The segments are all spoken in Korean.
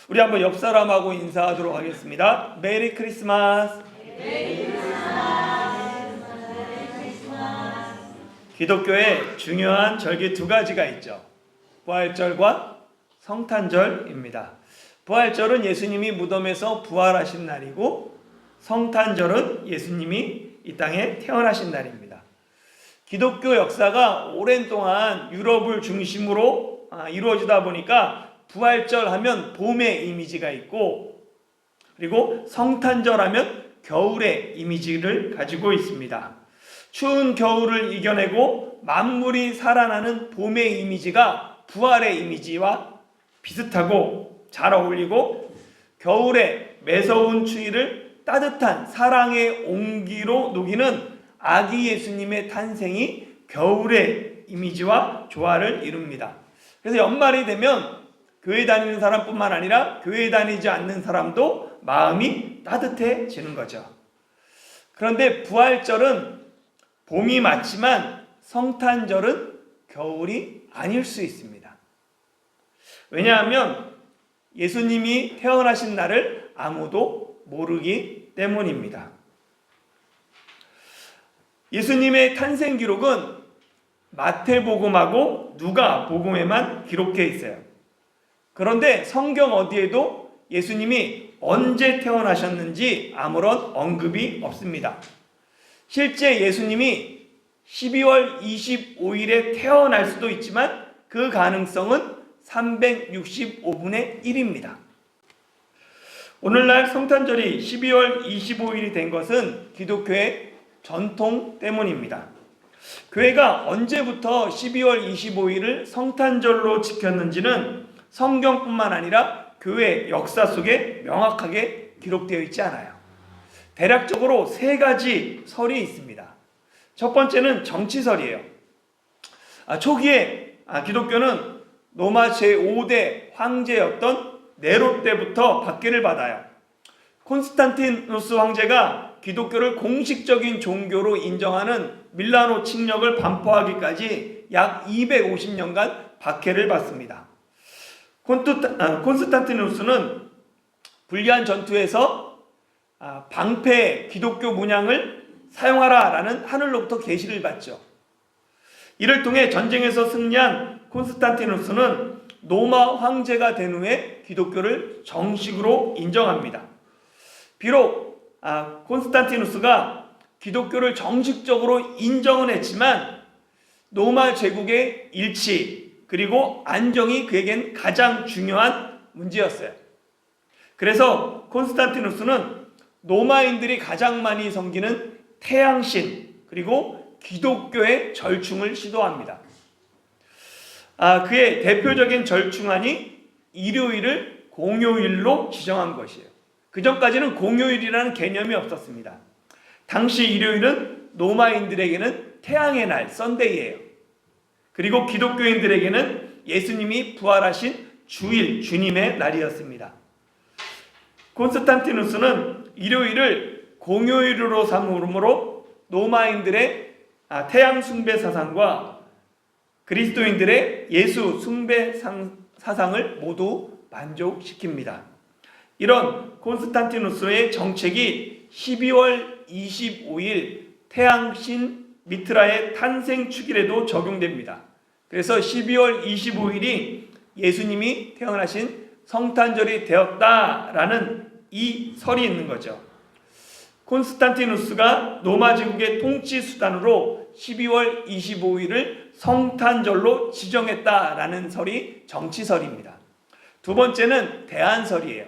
우리 한번 옆 사람하고 인사하도록 하겠습니다. 메리 크리스마스. 기독교에 중요한 절기 두 가지가 있죠. 부활절과 성탄절입니다. 부활절은 예수님이 무덤에서 부활하신 날이고, 성탄절은 예수님이 이 땅에 태어나신 날입니다. 기독교 역사가 오랜 동안 유럽을 중심으로 이루어지다 보니까 부활절 하면 봄의 이미지가 있고, 그리고 성탄절 하면 겨울의 이미지를 가지고 있습니다. 추운 겨울을 이겨내고 만물이 살아나는 봄의 이미지가 부활의 이미지와 비슷하고 잘 어울리고, 겨울에 매서운 추위를 따뜻한 사랑의 온기로 녹이는 아기 예수님의 탄생이 겨울의 이미지와 조화를 이룹니다. 그래서 연말이 되면 교회 다니는 사람뿐만 아니라 교회 다니지 않는 사람도 마음이 따뜻해지는 거죠. 그런데 부활절은 봄이 맞지만 성탄절은 겨울이 아닐 수 있습니다. 왜냐하면 예수님이 태어나신 날을 아무도 모르기 때문입니다. 예수님의 탄생 기록은 마태복음하고 누가복음에만 기록해 있어요. 그런데 성경 어디에도 예수님이 언제 태어나셨는지 아무런 언급이 없습니다. 실제 예수님이 12월 25일에 태어날 수도 있지만 그 가능성은 365분의 1입니다. 오늘날 성탄절이 12월 25일이 된 것은 기독교의 전통 때문입니다. 교회가 언제부터 12월 25일을 성탄절로 지켰는지는 성경뿐만 아니라 교회 역사 속에 명확하게 기록되어 있지 않아요. 대략적으로 세 가지 설이 있습니다. 첫 번째는 정치설이에요. 초기에 기독교는 로마 제5대 황제였던 네로 때부터 박해를 받아요. 콘스탄티누스 황제가 기독교를 공식적인 종교로 인정하는 밀라노 칙령을 반포하기까지 약 250년간 박해를 받습니다. 콘스탄티누스는 불리한 전투에서 방패 기독교 문양을 사용하라라는 하늘로부터 계시를 받죠. 이를 통해 전쟁에서 승리한 콘스탄티누스는 로마 황제가 된 후에 기독교를 정식으로 인정합니다. 비록 콘스탄티누스가 기독교를 정식적으로 인정은 했지만 로마 제국의 일치 그리고 안정이 그에겐 가장 중요한 문제였어요. 그래서 콘스탄티누스는 로마인들이 가장 많이 섬기는 태양신 그리고 기독교의 절충을 시도합니다. 그의 대표적인 절충안이 일요일을 공휴일로 지정한 것이에요. 그 전까지는 공휴일이라는 개념이 없었습니다. 당시 일요일은 로마인들에게는 태양의 날, 썬데이예요. 그리고 기독교인들에게는 예수님이 부활하신 주일, 주님의 날이었습니다. 콘스탄티누스는 일요일을 공휴일로 삼으므로 로마인들의 태양 숭배 사상과 그리스도인들의 예수 숭배 사상을 모두 만족시킵니다. 이런 콘스탄티누스의 정책이 12월 25일 태양신 미트라의 탄생 축일에도 적용됩니다. 그래서 12월 25일이 예수님이 태어나신 성탄절이 되었다라는 이 설이 있는 거죠. 콘스탄티누스가 로마 제국의 통치 수단으로 12월 25일을 성탄절로 지정했다라는 설이 정치설입니다. 두 번째는 대안설이에요.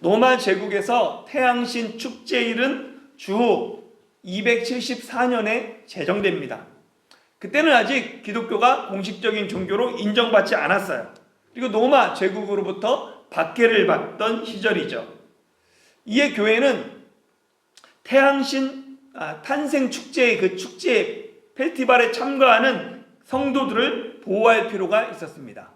로마 제국에서 태양신 축제일은 주후 274년에 제정됩니다. 그때는 아직 기독교가 공식적인 종교로 인정받지 않았어요. 그리고 로마 제국으로부터 박해를 받던 시절이죠. 이에 교회는 태양신 탄생 축제의 그 축제 페스티벌에 참가하는 성도들을 보호할 필요가 있었습니다.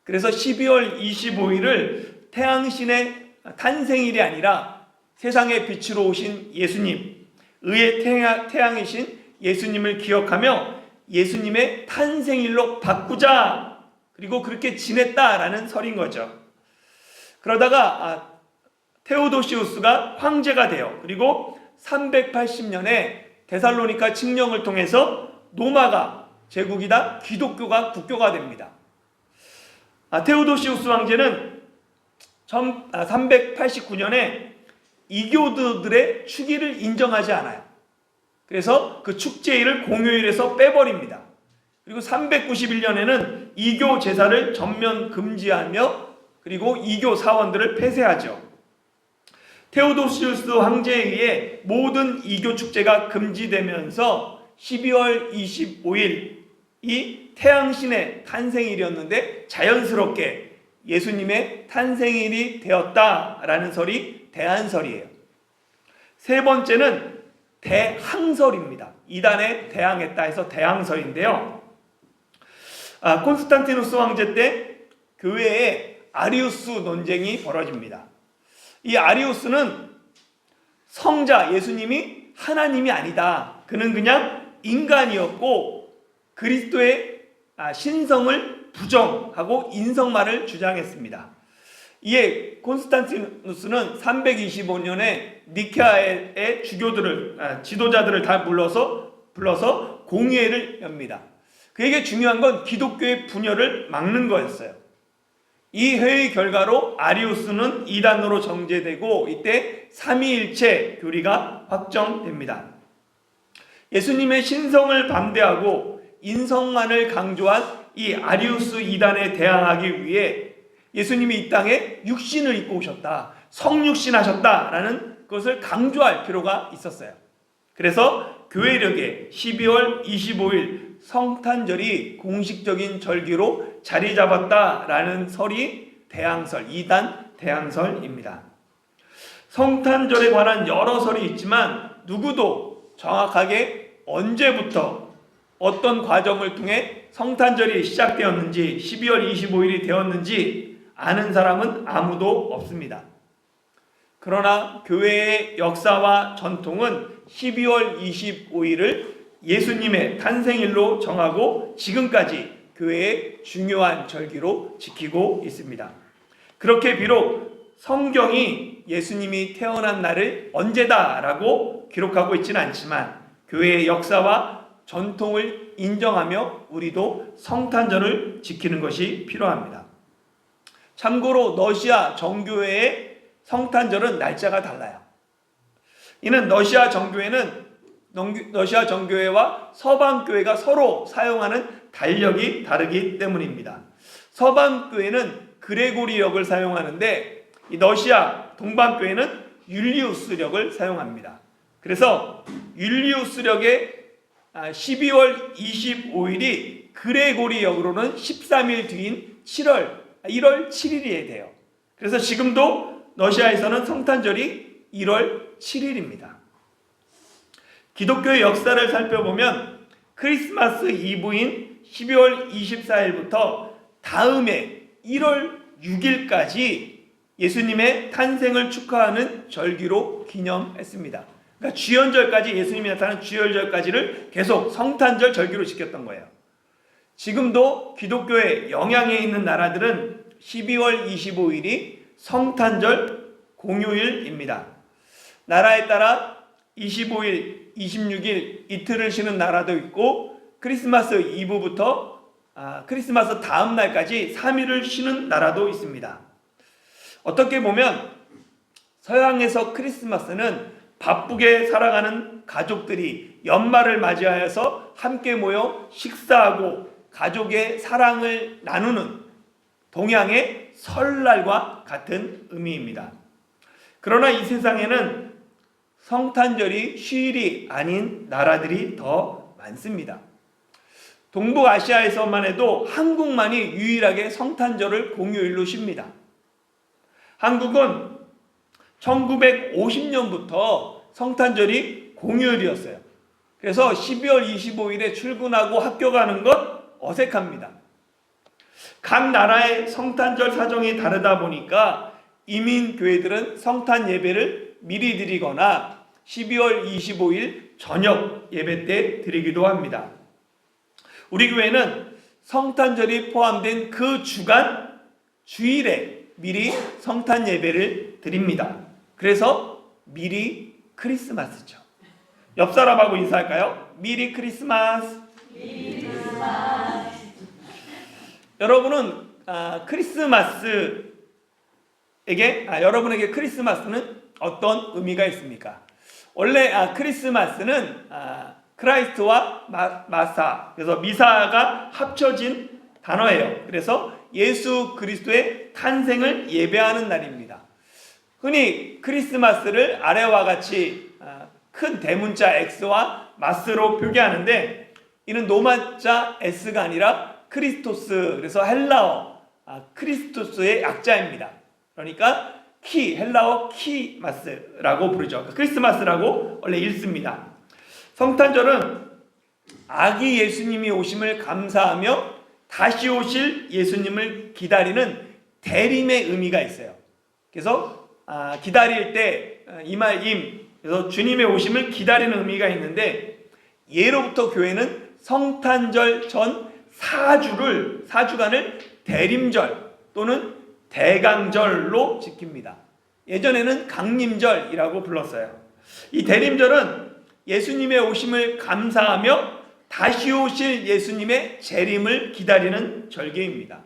그래서 12월 25일을 태양신의 탄생일이 아니라 세상의 빛으로 오신 예수님, 의의 태양이신 예수님을 기억하며 예수님의 탄생일로 바꾸자, 그리고 그렇게 지냈다라는 설인 거죠. 그러다가 테오도시우스가 황제가 돼요. 그리고 380년에 데살로니가 칙령을 통해서 로마가 제국이다, 기독교가 국교가 됩니다. 테오도시우스 황제는 389년에 이교도들의 축일을 인정하지 않아요. 그래서 그 축제일을 공휴일에서 빼버립니다. 그리고 391년에는 이교 제사를 전면 금지하며 그리고 이교 사원들을 폐쇄하죠. 테오도시우스 황제에 의해 모든 이교 축제가 금지되면서 12월 25일이 태양신의 탄생일이었는데 자연스럽게 예수님의 탄생일이 되었다라는 설이 대한설이에요. 세 번째는 대항설입니다. 이단에 대항했다 해서 대항설인데요. 콘스탄티누스 황제 때 교회에 아리우스 논쟁이 벌어집니다. 이 아리우스는 성자 예수님이 하나님이 아니다. 그는 그냥 인간이었고 그리스도의 신성을 부정하고 인성말을 주장했습니다. 이에 콘스탄티누스는 325년에 니케아의 지도자들을 다 불러서 공회를 엽니다. 그에게 중요한 건 기독교의 분열을 막는 거였어요. 이 회의 결과로 아리우스는 이단으로 정죄되고 이때 삼위일체 교리가 확정됩니다. 예수님의 신성을 반대하고 인성만을 강조한 이 아리우스 이단에 대항하기 위해 예수님이 이 땅에 육신을 입고 오셨다, 성육신하셨다라는 것을 강조할 필요가 있었어요. 그래서 교회력에 12월 25일 성탄절이 공식적인 절기로 자리 잡았다라는 설이 대항설, 이단 대항설입니다. 성탄절에 관한 여러 설이 있지만 누구도 정확하게 언제부터 어떤 과정을 통해 성탄절이 시작되었는지 12월 25일이 되었는지 아는 사람은 아무도 없습니다. 그러나 교회의 역사와 전통은 12월 25일을 예수님의 탄생일로 정하고 지금까지 교회의 중요한 절기로 지키고 있습니다. 그렇게 비록 성경이 예수님이 태어난 날을 언제다라고 기록하고 있지는 않지만 교회의 역사와 전통을 인정하며 우리도 성탄절을 지키는 것이 필요합니다. 참고로 러시아 정교회의 성탄절은 날짜가 달라요. 이는 러시아 정교회와 서방교회가 서로 사용하는 달력이 다르기 때문입니다. 서방교회는 그레고리력을 사용하는데 이 러시아 동방교회는 율리우스력을 사용합니다. 그래서 율리우스력의 12월 25일이 그레고리력으로는 13일 뒤인 1월 7일이 돼요. 그래서 지금도 러시아에서는 성탄절이 1월 7일입니다. 기독교의 역사를 살펴보면 크리스마스 이브인 12월 24일부터 다음해 1월 6일까지 예수님의 탄생을 축하하는 절기로 기념했습니다. 그러니까 주연절까지, 예수님이 나타나는 주연절까지를 계속 성탄절 절기로 지켰던 거예요. 지금도 기독교에 영향이 있는 나라들은 12월 25일이 성탄절 공휴일입니다. 나라에 따라 25일, 26일 이틀을 쉬는 나라도 있고 크리스마스 이브부터 크리스마스 다음 날까지 3일을 쉬는 나라도 있습니다. 어떻게 보면 서양에서 크리스마스는 바쁘게 살아가는 가족들이 연말을 맞이하여서 함께 모여 식사하고 가족의 사랑을 나누는 동양의 설날과 같은 의미입니다. 그러나 이 세상에는 성탄절이 휴일이 아닌 나라들이 더 많습니다. 동북아시아에서만 해도 한국만이 유일하게 성탄절을 공휴일로 쉽니다. 한국은 1950년부터 성탄절이 공휴일이었어요. 그래서 12월 25일에 출근하고 학교 가는 것 어색합니다. 각 나라의 성탄절 사정이 다르다 보니까 이민교회들은 성탄 예배를 미리 드리거나 12월 25일 저녁 예배 때 드리기도 합니다. 우리 교회는 성탄절이 포함된 그 주간 주일에 미리 성탄 예배를 드립니다. 그래서 미리 크리스마스죠. 옆 사람하고 인사할까요? 미리 크리스마스. 미리 크리스마스. 여러분은 여러분에게 크리스마스는 어떤 의미가 있습니까? 원래 크리스마스는 크라이스트와 마사, 그래서 미사가 합쳐진 단어예요. 그래서 예수 그리스도의 탄생을 예배하는 날입니다. 흔히 크리스마스를 아래와 같이 큰 대문자 X와 마스로 표기하는데, 이는 로마자 S가 아니라 크리스토스, 그래서 헬라어 크리스토스의 약자입니다. 그러니까 헬라어 키마스라고 부르죠. 크리스마스라고 원래 읽습니다. 성탄절은 아기 예수님이 오심을 감사하며 다시 오실 예수님을 기다리는 대림의 의미가 있어요. 그래서 기다릴 때 이말임, 그래서 주님의 오심을 기다리는 의미가 있는데, 예로부터 교회는 성탄절 전 4주간을 대림절 또는 대강절로 지킵니다. 예전에는 강림절이라고 불렀어요. 이 대림절은 예수님의 오심을 감사하며 다시 오실 예수님의 재림을 기다리는 절기입니다.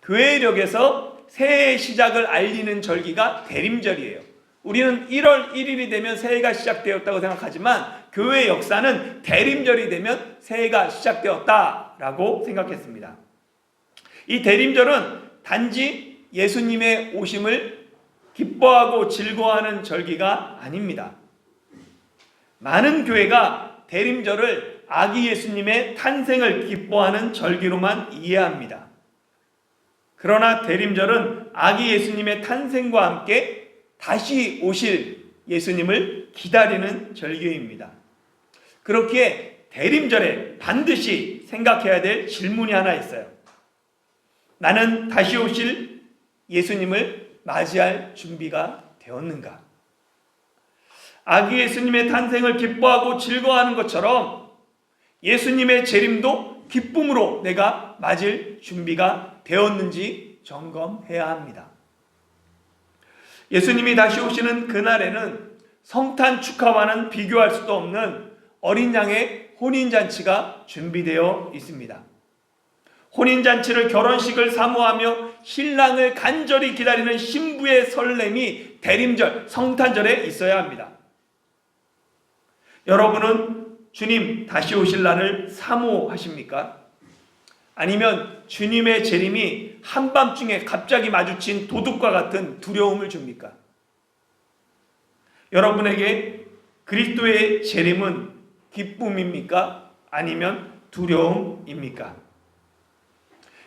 교회력에서 새해의 시작을 알리는 절기가 대림절이에요. 우리는 1월 1일이 되면 새해가 시작되었다고 생각하지만, 교회의 역사는 대림절이 되면 새해가 시작되었다라고 생각했습니다. 이 대림절은 단지 예수님의 오심을 기뻐하고 즐거워하는 절기가 아닙니다. 많은 교회가 대림절을 아기 예수님의 탄생을 기뻐하는 절기로만 이해합니다. 그러나 대림절은 아기 예수님의 탄생과 함께 다시 오실 예수님을 기다리는 절기입니다. 그렇기에 대림절에 반드시 생각해야 될 질문이 하나 있어요. 나는 다시 오실 예수님을 맞이할 준비가 되었는가? 아기 예수님의 탄생을 기뻐하고 즐거워하는 것처럼 예수님의 재림도 기쁨으로 내가 맞을 준비가 되었는지 점검해야 합니다. 예수님이 다시 오시는 그날에는 성탄 축하와는 비교할 수도 없는 어린 양의 혼인잔치가 준비되어 있습니다. 혼인잔치를 결혼식을 사모하며 신랑을 간절히 기다리는 신부의 설렘이 대림절, 성탄절에 있어야 합니다. 여러분은 주님 다시 오실 날을 사모하십니까? 아니면 주님의 재림이 한밤중에 갑자기 마주친 도둑과 같은 두려움을 줍니까? 여러분에게 그리스도의 재림은 기쁨입니까? 아니면 두려움입니까?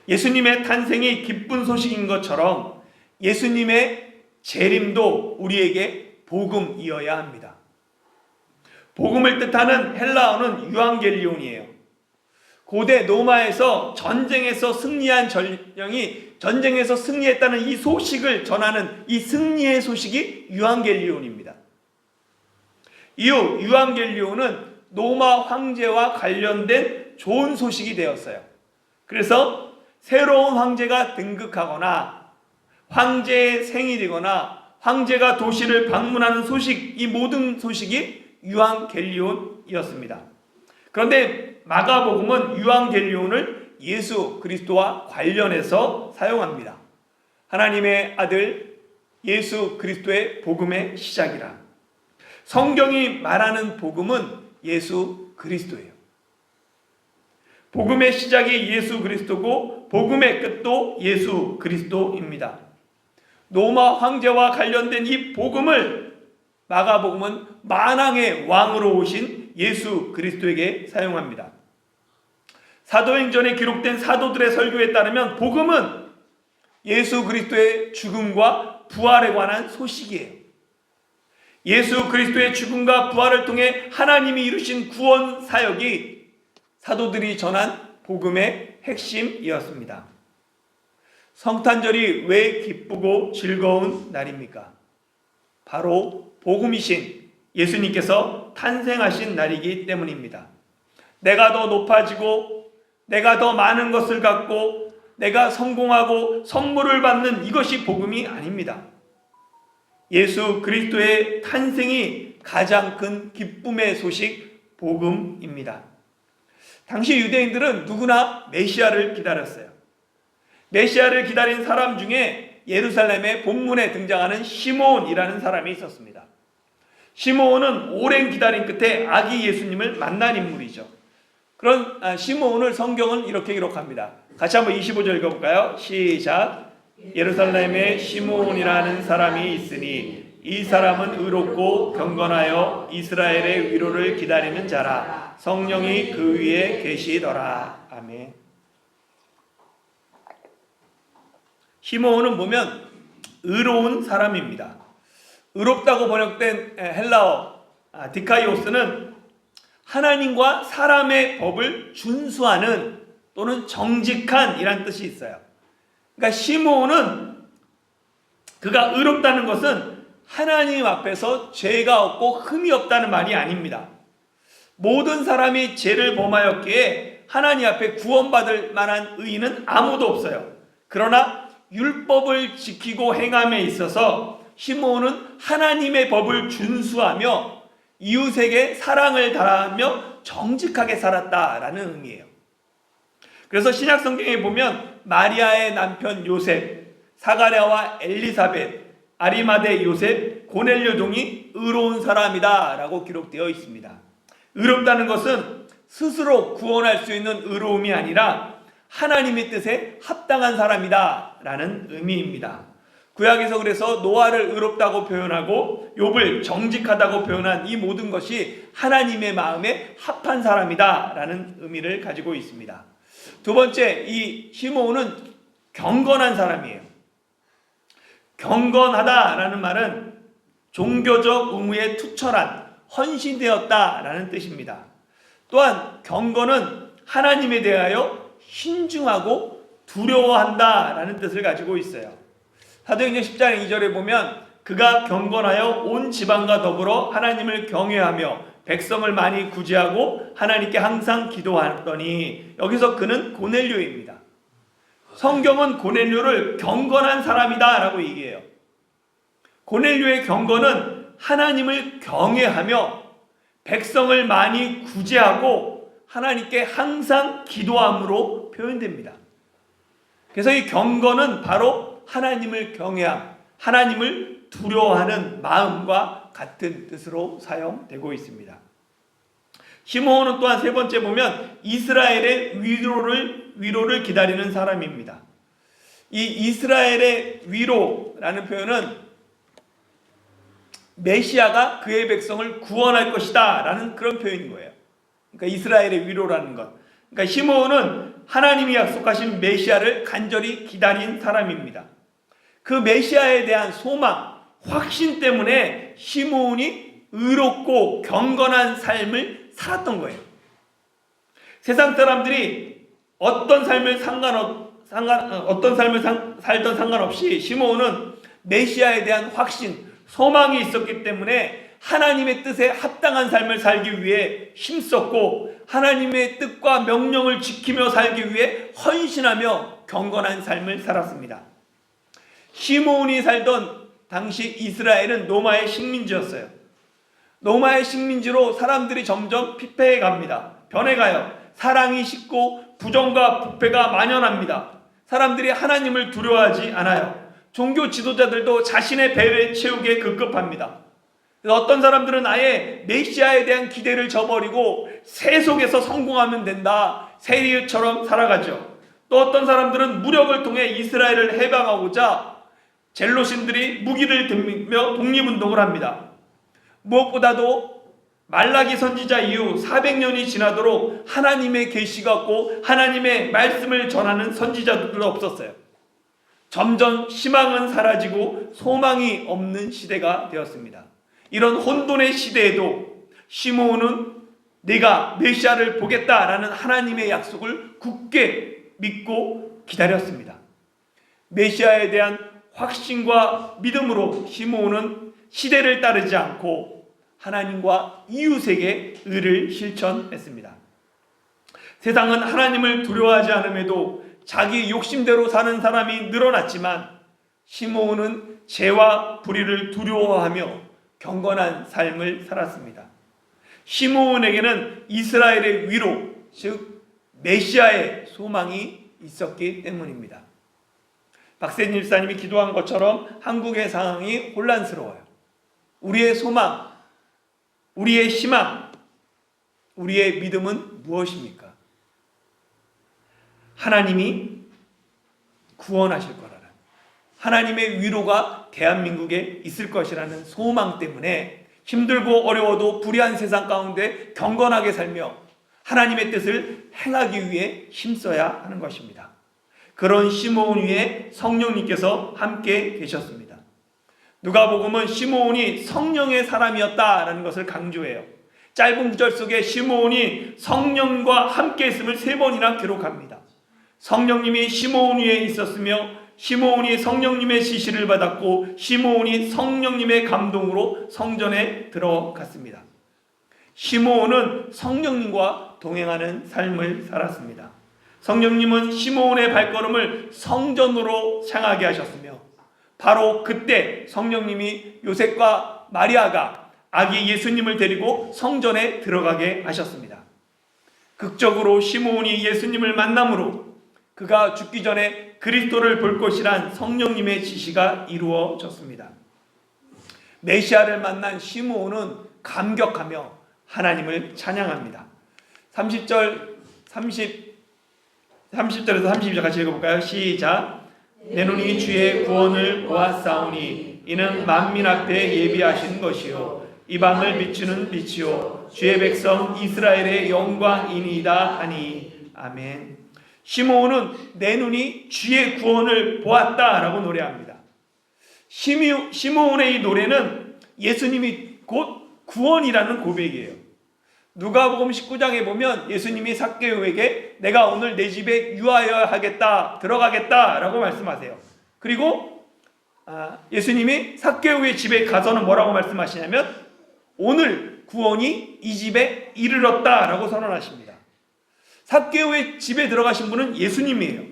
예수님의 탄생이 기쁜 소식인 것처럼 예수님의 재림도 우리에게 복음이어야 합니다. 복음을 뜻하는 헬라어는 유앙겔리온이에요. 고대 로마에서 전쟁에서 승리한 전령이 전쟁에서 승리했다는 이 소식을 전하는 이 승리의 소식이 유앙겔리온입니다. 이후 유앙겔리온은 로마 황제와 관련된 좋은 소식이 되었어요. 그래서 새로운 황제가 등극하거나 황제의 생일이거나 황제가 도시를 방문하는 소식, 이 모든 소식이 유앙겔리온이었습니다. 그런데 마가복음은 유앙겔리온을 예수 그리스도와 관련해서 사용합니다. 하나님의 아들 예수 그리스도의 복음의 시작이라. 성경이 말하는 복음은 예수 그리스도예요. 복음의 시작이 예수 그리스도고 복음의 끝도 예수 그리스도입니다. 로마 황제와 관련된 이 복음을 마가복음은 만왕의 왕으로 오신 예수 그리스도에게 사용합니다. 사도행전에 기록된 사도들의 설교에 따르면 복음은 예수 그리스도의 죽음과 부활에 관한 소식이에요. 예수 그리스도의 죽음과 부활을 통해 하나님이 이루신 구원 사역이 사도들이 전한 복음의 핵심이었습니다. 성탄절이 왜 기쁘고 즐거운 날입니까? 바로 복음이신 예수님께서 탄생하신 날이기 때문입니다. 내가 더 높아지고 내가 더 많은 것을 갖고 내가 성공하고 선물을 받는 이것이 복음이 아닙니다. 예수 그리스도의 탄생이 가장 큰 기쁨의 소식, 복음입니다. 당시 유대인들은 누구나 메시아를 기다렸어요. 메시아를 기다린 사람 중에 예루살렘의 본문에 등장하는 시므온이라는 사람이 있었습니다. 시므온은 오랜 기다림 끝에 아기 예수님을 만난 인물이죠. 그런 시므온을 성경은 이렇게 기록합니다. 같이 한번 25절 읽어볼까요? 시작. 예루살렘에 시므온이라는 사람이 있으니 이 사람은 의롭고 경건하여 이스라엘의 위로를 기다리는 자라. 성령이 그 위에 계시더라. 아멘. 시므온은 보면 의로운 사람입니다. 의롭다고 번역된 헬라어 디카이오스는 하나님과 사람의 법을 준수하는 또는 정직한 이란 뜻이 있어요. 그러니까 시므온은 그가 의롭다는 것은 하나님 앞에서 죄가 없고 흠이 없다는 말이 아닙니다. 모든 사람이 죄를 범하였기에 하나님 앞에 구원받을 만한 의인은 아무도 없어요. 그러나 율법을 지키고 행함에 있어서 시므온은 하나님의 법을 준수하며 이웃에게 사랑을 다하며 정직하게 살았다라는 의미예요. 그래서 신약 성경에 보면 마리아의 남편 요셉, 사가랴와 엘리사벳, 아리마대 요셉, 고넬료 종이 의로운 사람이다 라고 기록되어 있습니다. 의롭다는 것은 스스로 구원할 수 있는 의로움이 아니라 하나님의 뜻에 합당한 사람이다 라는 의미입니다. 구약에서 그래서 노아를 의롭다고 표현하고 욥을 정직하다고 표현한 이 모든 것이 하나님의 마음에 합한 사람이다 라는 의미를 가지고 있습니다. 두 번째, 이 시므온은 경건한 사람이에요. 경건하다라는 말은 종교적 의무에 투철한, 헌신되었다라는 뜻입니다. 또한 경건은 하나님에 대하여 신중하고 두려워한다라는 뜻을 가지고 있어요. 사도행전 10장 2절에 보면 그가 경건하여 온 지방과 더불어 하나님을 경외하며 백성을 많이 구제하고 하나님께 항상 기도하더니, 여기서 그는 고넬료입니다. 성경은 고넬료를 경건한 사람이다 라고 얘기해요. 고넬료의 경건은 하나님을 경외하며 백성을 많이 구제하고 하나님께 항상 기도함으로 표현됩니다. 그래서 이 경건은 바로 하나님을 경외함, 하나님을 두려워하는 마음과 같은 뜻으로 사용되고 있습니다. 시므온은 또한 세 번째 보면 이스라엘의 위로를 기다리는 사람입니다. 이 이스라엘의 위로라는 표현은 메시아가 그의 백성을 구원할 것이다 라는 그런 표현인 거예요. 그러니까 이스라엘의 위로라는 것. 그러니까 시므온은 하나님이 약속하신 메시아를 간절히 기다린 사람입니다. 그 메시아에 대한 소망, 확신 때문에 시므온이 의롭고 경건한 삶을 살았던 거예요. 세상 사람들이 어떤 삶을 살던 상관없이 시므온은 메시아에 대한 확신, 소망이 있었기 때문에 하나님의 뜻에 합당한 삶을 살기 위해 힘썼고 하나님의 뜻과 명령을 지키며 살기 위해 헌신하며 경건한 삶을 살았습니다. 시므온이 살던 당시 이스라엘은 로마의 식민지였어요. 로마의 식민지로 사람들이 점점 피폐해 갑니다. 변해가요. 사랑이 식고 부정과 부패가 만연합니다. 사람들이 하나님을 두려워하지 않아요. 종교 지도자들도 자신의 배를 채우기에 급급합니다. 어떤 사람들은 아예 메시아에 대한 기대를 저버리고 세속에서 성공하면 된다, 세리처럼 살아가죠. 또 어떤 사람들은 무력을 통해 이스라엘을 해방하고자 젤로신들이 무기를 들며 독립운동을 합니다. 무엇보다도 말라기 선지자 이후 400년이 지나도록 하나님의 계시가 없고 하나님의 말씀을 전하는 선지자들도 없었어요. 점점 희망은 사라지고 소망이 없는 시대가 되었습니다. 이런 혼돈의 시대에도 시므온은 내가 메시아를 보겠다라는 하나님의 약속을 굳게 믿고 기다렸습니다. 메시아에 대한 확신과 믿음으로 시므온은 시대를 따르지 않고 하나님과 이웃에게 의를 실천했습니다. 세상은 하나님을 두려워하지 않음에도 자기 욕심대로 사는 사람이 늘어났지만 시므온은 죄와 불의를 두려워하며 경건한 삶을 살았습니다. 시므온에게는 이스라엘의 위로, 즉 메시아의 소망이 있었기 때문입니다. 박세진 집사님이 기도한 것처럼 한국의 상황이 혼란스러워요. 우리의 소망, 우리의 희망, 우리의 믿음은 무엇입니까? 하나님이 구원하실 거라는, 하나님의 위로가 대한민국에 있을 것이라는 소망 때문에 힘들고 어려워도 불의한 세상 가운데 경건하게 살며 하나님의 뜻을 행하기 위해 힘써야 하는 것입니다. 그런 시므온 위에 성령님께서 함께 계셨습니다. 누가복음은 시므온이 성령의 사람이었다라는 것을 강조해요. 짧은 구절 속에 시므온이 성령과 함께 있음을 3번이나 기록합니다. 성령님이 시므온 위에 있었으며 시므온이 성령님의 지시를 받았고 시므온이 성령님의 감동으로 성전에 들어갔습니다. 시므온은 성령님과 동행하는 삶을 살았습니다. 성령님은 시므온의 발걸음을 성전으로 향하게 하셨으며 바로 그때 성령님이 요셉과 마리아가 아기 예수님을 데리고 성전에 들어가게 하셨습니다. 극적으로 시므온이 예수님을 만남으로 그가 죽기 전에 그리스도를 볼 것이란 성령님의 지시가 이루어졌습니다. 메시아를 만난 시므온은 감격하며 하나님을 찬양합니다. 30절에서 32절 같이 읽어볼까요? 시작. 내 눈이 주의 구원을 보았사오니 이는 만민 앞에 예비하신 것이요 이방을 비추는 빛이요 주의 백성 이스라엘의 영광이니이다 하니. 아멘. 시므온은 내 눈이 주의 구원을 보았다라고 노래합니다. 시므온의 이 노래는 예수님이 곧 구원이라는 고백이에요. 누가복음 19장에 보면 예수님이 삭개오에게 내가 오늘 내 집에 유하여 하겠다, 들어가겠다라고 말씀하세요. 그리고 예수님이 삭개오의 집에 가서는 뭐라고 말씀하시냐면 오늘 구원이 이 집에 이르렀다라고 선언하십니다. 삭개오의 집에 들어가신 분은 예수님이에요.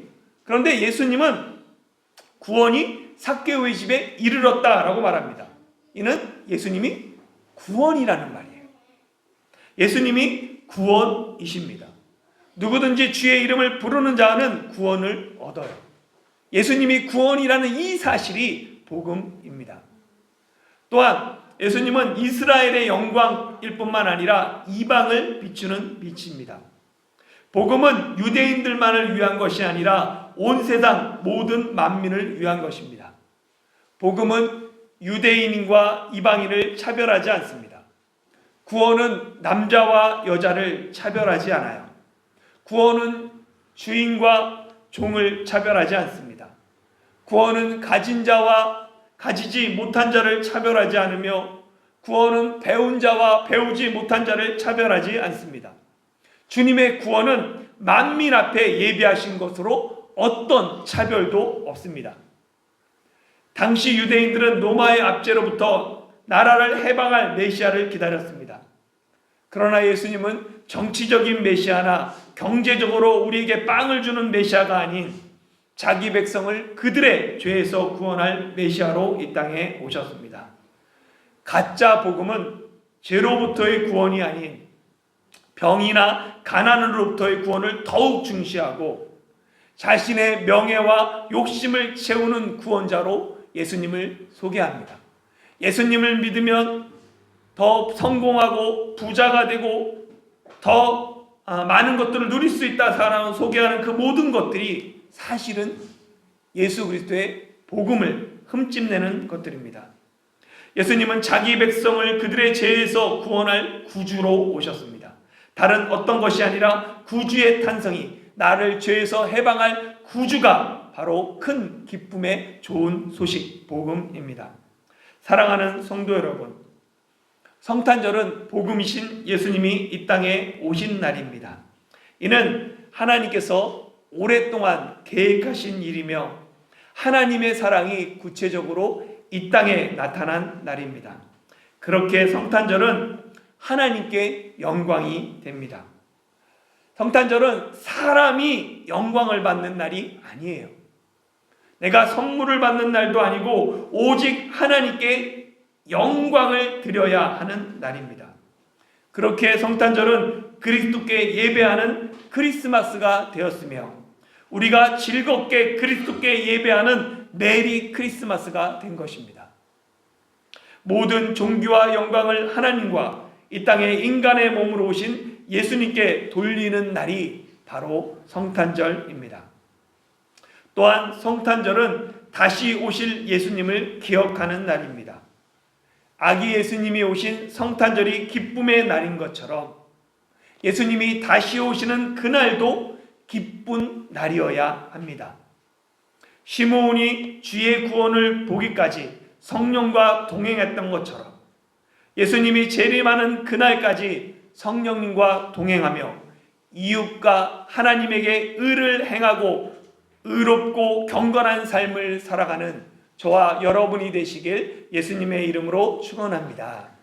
그런데 예수님은 구원이 삭개오의 집에 이르렀다라고 말합니다. 이는 예수님이 구원이라는 말이에요. 예수님이 구원이십니다. 누구든지 주의 이름을 부르는 자는 구원을 얻어요. 예수님이 구원이라는 이 사실이 복음입니다. 또한 예수님은 이스라엘의 영광일 뿐만 아니라 이방을 비추는 빛입니다. 복음은 유대인들만을 위한 것이 아니라 온 세상 모든 만민을 위한 것입니다. 복음은 유대인과 이방인을 차별하지 않습니다. 구원은 남자와 여자를 차별하지 않아요. 구원은 주인과 종을 차별하지 않습니다. 구원은 가진 자와 가지지 못한 자를 차별하지 않으며 구원은 배운 자와 배우지 못한 자를 차별하지 않습니다. 주님의 구원은 만민 앞에 예비하신 것으로 어떤 차별도 없습니다. 당시 유대인들은 로마의 압제로부터 나라를 해방할 메시아를 기다렸습니다. 그러나 예수님은 정치적인 메시아나 경제적으로 우리에게 빵을 주는 메시아가 아닌 자기 백성을 그들의 죄에서 구원할 메시아로 이 땅에 오셨습니다. 가짜 복음은 죄로부터의 구원이 아닌 병이나 가난으로부터의 구원을 더욱 중시하고 자신의 명예와 욕심을 채우는 구원자로 예수님을 소개합니다. 예수님을 믿으면 더 성공하고 부자가 되고 더 많은 것들을 누릴 수 있다 소개하는 그 모든 것들이 사실은 예수 그리스도의 복음을 흠집내는 것들입니다. 예수님은 자기 백성을 그들의 죄에서 구원할 구주로 오셨습니다. 다른 어떤 것이 아니라 구주의 탄생이 나를 죄에서 해방할 구주가 바로 큰 기쁨의 좋은 소식 복음입니다. 사랑하는 성도 여러분, 성탄절은 복음이신 예수님이 이 땅에 오신 날입니다. 이는 하나님께서 오랫동안 계획하신 일이며 하나님의 사랑이 구체적으로 이 땅에 나타난 날입니다. 그렇게 성탄절은 하나님께 영광이 됩니다. 성탄절은 사람이 영광을 받는 날이 아니에요. 내가 선물을 받는 날도 아니고 오직 하나님께 영광을 드려야 하는 날입니다. 그렇게 성탄절은 그리스도께 예배하는 크리스마스가 되었으며 우리가 즐겁게 그리스도께 예배하는 메리 크리스마스가 된 것입니다. 모든 존귀와 영광을 하나님과 이 땅에 인간의 몸으로 오신 예수님께 돌리는 날이 바로 성탄절입니다. 또한 성탄절은 다시 오실 예수님을 기억하는 날입니다. 아기 예수님이 오신 성탄절이 기쁨의 날인 것처럼 예수님이 다시 오시는 그날도 기쁜 날이어야 합니다. 시므온이 주의 구원을 보기까지 성령과 동행했던 것처럼 예수님이 재림하는 그날까지 성령님과 동행하며 이웃과 하나님에게 의를 행하고 의롭고 경건한 삶을 살아가는 저와 여러분이 되시길 예수님의 이름으로 축원합니다.